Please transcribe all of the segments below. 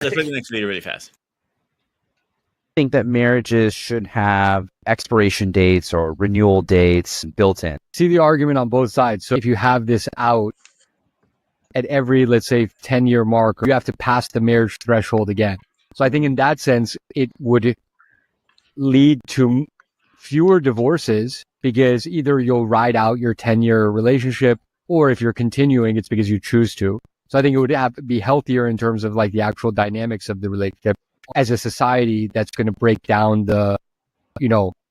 Let's play the next video really fast. I think that marriages should have expiration dates or renewal dates built in. See the argument on both sides. So if you have this out at every, let's say, 10-year mark, you have to pass the marriage threshold again. So I think in that sense, it would lead to fewer divorces because either you'll ride out your 10-year relationship, or if you're continuing, it's because you choose to. So I think it would be healthier in terms of like the actual dynamics of the relationship as a society that's going to break down the,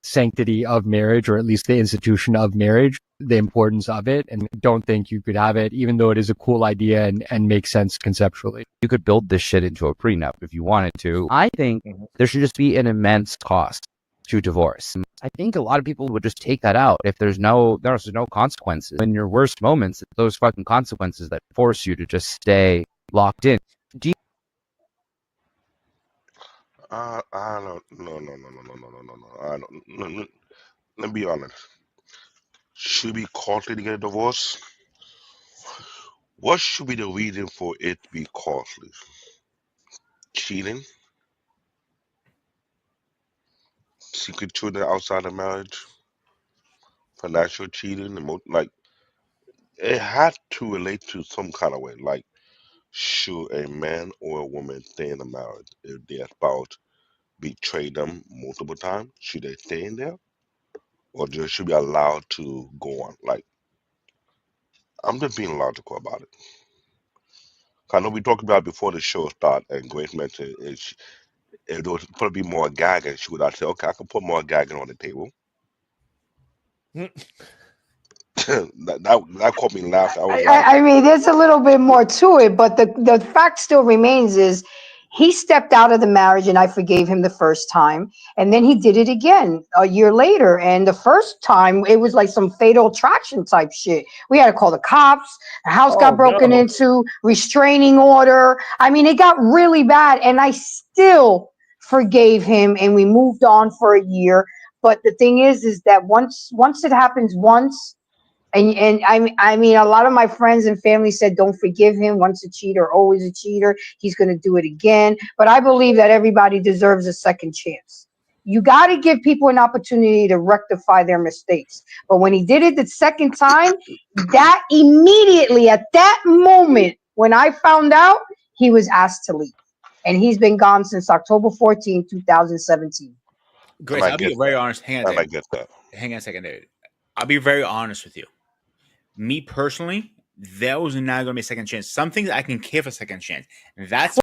sanctity of marriage, or at least the institution of marriage, the importance of it. And don't think you could have it, even though it is a cool idea and makes sense conceptually. You could build this shit into a prenup if you wanted to. I think there should just be an immense cost to divorce. I think a lot of people would just take that out if there's no consequences. In your worst moments, it's those fucking consequences that force you to just stay locked in. Do you I don't. No. I don't. No. Let me be honest. Should be costly to get a divorce? What should be the reason for it to be costly? Cheating, secret children outside of marriage, financial cheating, like it had to relate to some kind of way. Like, should a man or a woman stay in a marriage if their spouse betrayed them multiple times? Should they stay in there, or just should be allowed to go on? Like, I'm just being logical about it. I know we talked about it before the show started, and Grace mentioned if there was going to be more gagging, she would have said, okay, I can put more gagging on the table. that caught me laughing. I was like, I mean, there's a little bit more to it, but the fact still remains is he stepped out of the marriage and I forgave him the first time. And then he did it again a year later. And the first time it was like some fatal attraction type shit. We had to call the cops. The house got broken into, restraining order. I mean, it got really bad and I still forgave him and we moved on for a year. But the thing is that once it happens once, and I mean, a lot of my friends and family said, don't forgive him. Once a cheater, always a cheater. He's going to do it again. But I believe that everybody deserves a second chance. You got to give people an opportunity to rectify their mistakes. But when he did it the second time, that immediately at that moment, when I found out, he was asked to leave. And he's been gone since October 14, 2017. Grace, I'll be very honest. Hang on a second, David. I'll be very honest with you. Me personally, there was not going to be a second chance. Some things I can give a second chance. That's